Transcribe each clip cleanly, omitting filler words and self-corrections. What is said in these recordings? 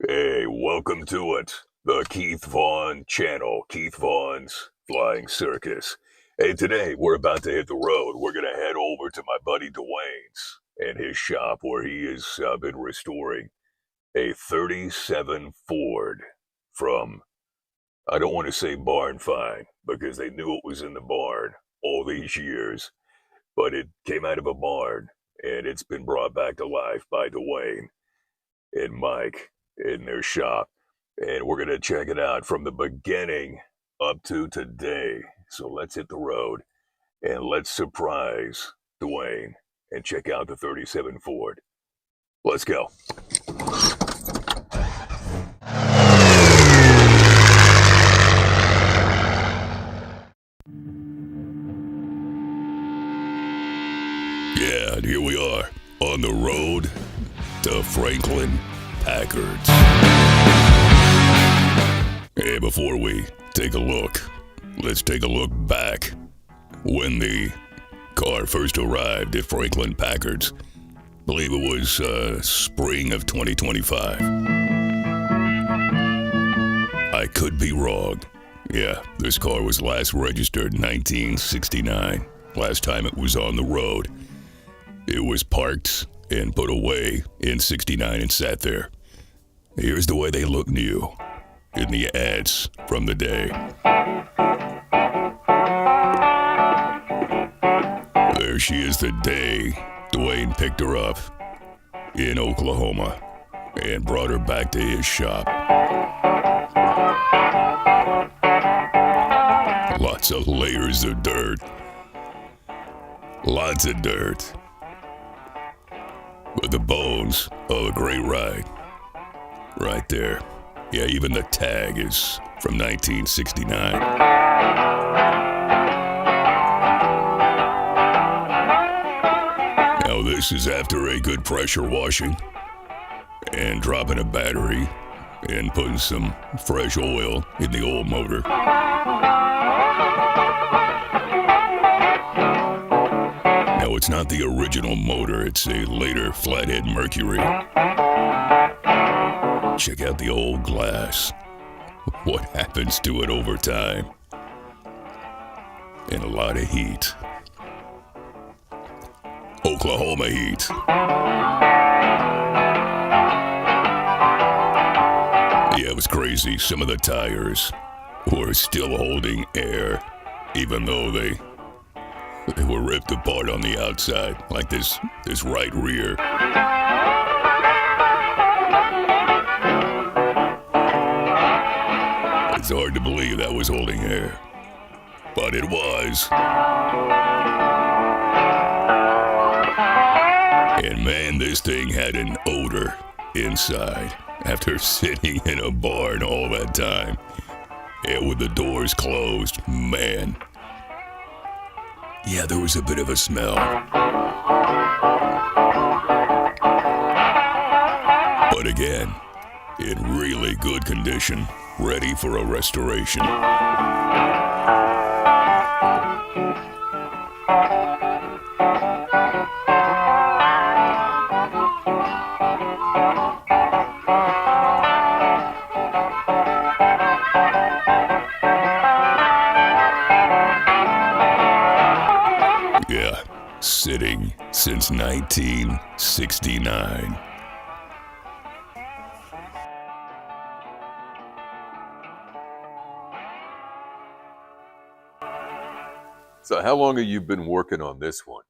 Hey, welcome to it. The Keith Vaughn channel, Keith Vaughn's Flying Circus. Hey, today we're about to hit the road. We're going to head over to my buddy Dwayne's and his shop where he has been restoring a 37 Ford from, I don't want to say barn find because they knew it was in the barn all these years, but it came out of a barn and it's been brought back to life by Dwayne and Mike in their shop. And we're going to check it out from the beginning up to today. So let's hit the road and let's surprise Dwayne and check out the 37 Ford. Let's go. Yeah, and here we are on the road to Franklin Packards. Hey, before we take a look, let's take a look back when the car first arrived at Franklin Packards. I believe it was spring of 2025. I could be wrong. Yeah, this car was last registered in 1969. Last time it was on the road. It was parked and put away in 69 and sat there. Here's the way they look new in the ads from the day. There she is the day Dwayne picked her up in Oklahoma and brought her back to his shop. Lots of layers of dirt. Lots of dirt. But the bones of a great ride. Right there. Yeah, even the tag is from 1969. Now this is after a good pressure washing and dropping a battery and putting some fresh oil in the old motor. Now it's not the original motor, it's a later flathead Mercury. Check out the old glass. What happens to it over time? And a lot of heat. Oklahoma heat. Yeah, it was crazy. Some of the tires were still holding air, even though they were ripped apart on the outside, like this right rear. It's hard to believe that was holding air, but it was. And man, this thing had an odor inside after sitting in a barn all that time. And with the doors closed, man. Yeah, there was a bit of a smell. But again, in really good condition, ready for a restoration. Yeah, sitting since 1969. So how long have you been working on this one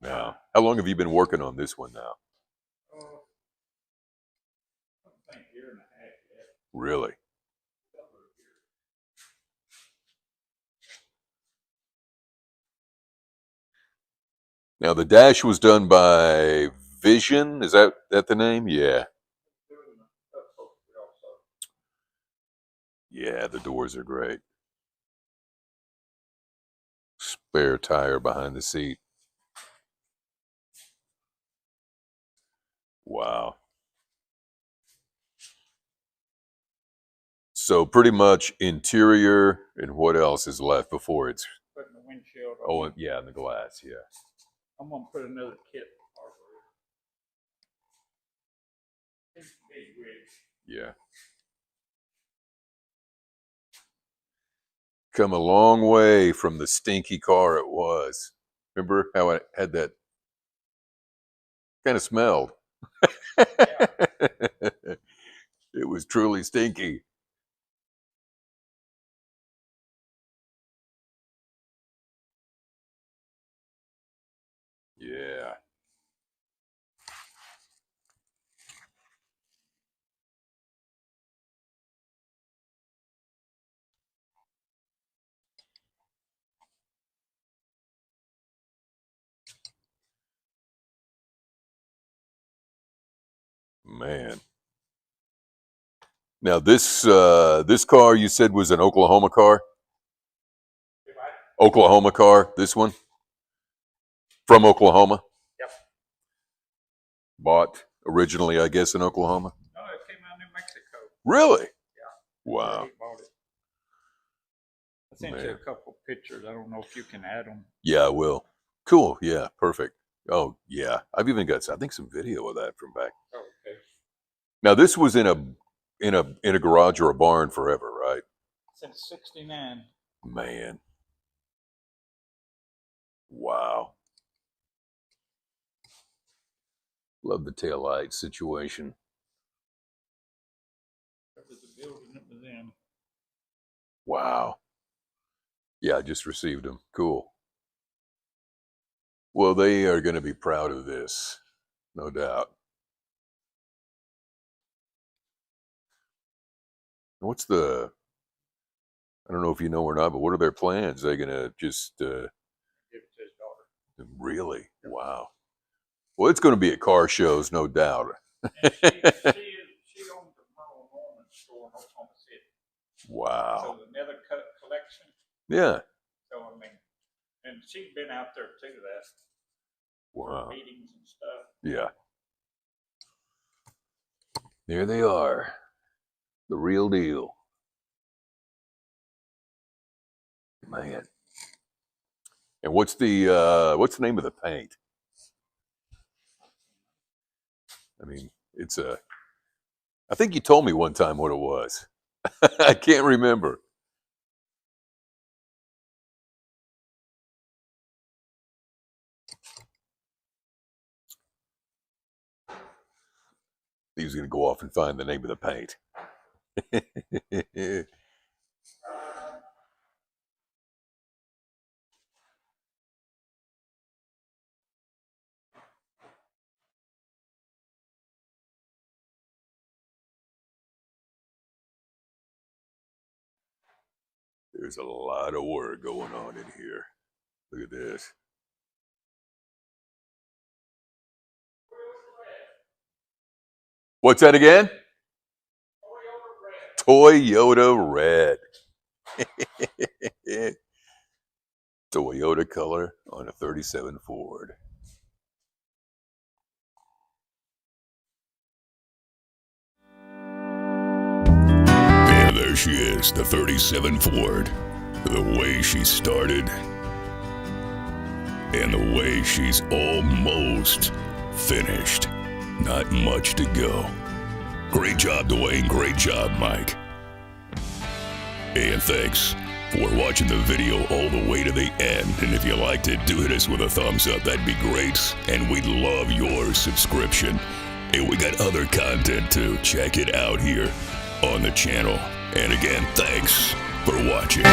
now? How long have you been working on this one now? I think a year and a half yet. Really? Now the dash was done by Vision. Is that the name? Yeah. Yeah, the doors are great. Spare tire behind the seat. Wow. So pretty much interior, and what else is left before it's? Putting the windshield on. Oh, yeah, and the glass. Yeah. I'm gonna put another kit. Big rig. Yeah. Come a long way from the stinky car it was. Remember how it had that kind of smelled? It was truly stinky. Yeah. Man. Now this car you said was an Oklahoma car? Oklahoma car, this one? From Oklahoma? Yep. Bought originally, I guess, in Oklahoma? No, it came out of New Mexico. Really? Yeah. Wow. He bought it. I sent you a couple pictures. I don't know if you can add them. Yeah, I will. Cool. Yeah, perfect. Oh, yeah. I've even got, I think, some video of that from back. Oh, okay. Now this was in a garage or a barn forever, right? Since '69. Man. Wow. Love the taillight situation. That was the building it was in. Wow. Yeah, I just received them. Cool. Well, they are going to be proud of this, no doubt. What's the, I don't know if you know or not, but what are their plans? They're going to just, Give it to his daughter. really? Wow. Well, it's going to be at car shows, no doubt. And she owns a Merle Norman store in Oklahoma City. Wow. So the Nether collection. Yeah. So I mean, and she's been out there too. That Wow. meetings and stuff. Yeah. There they are. The real deal. Man. And what's the name of the paint? I mean, I think you told me one time what it was. I can't remember. He was going to go off and find the name of the paint. There's a lot of work going on in here. Look at this. What's that again? Toyota red. Toyota color on a 37 Ford. And there she is, the 37 Ford. The way she started and the way she's almost finished. Not much to go. Great job, Dwayne. Great job, Mike. And thanks for watching the video all the way to the end. And if you liked it, do hit us with a thumbs up. That'd be great. And we'd love your subscription. And we got other content too. Check it out here on the channel. And again, thanks for watching.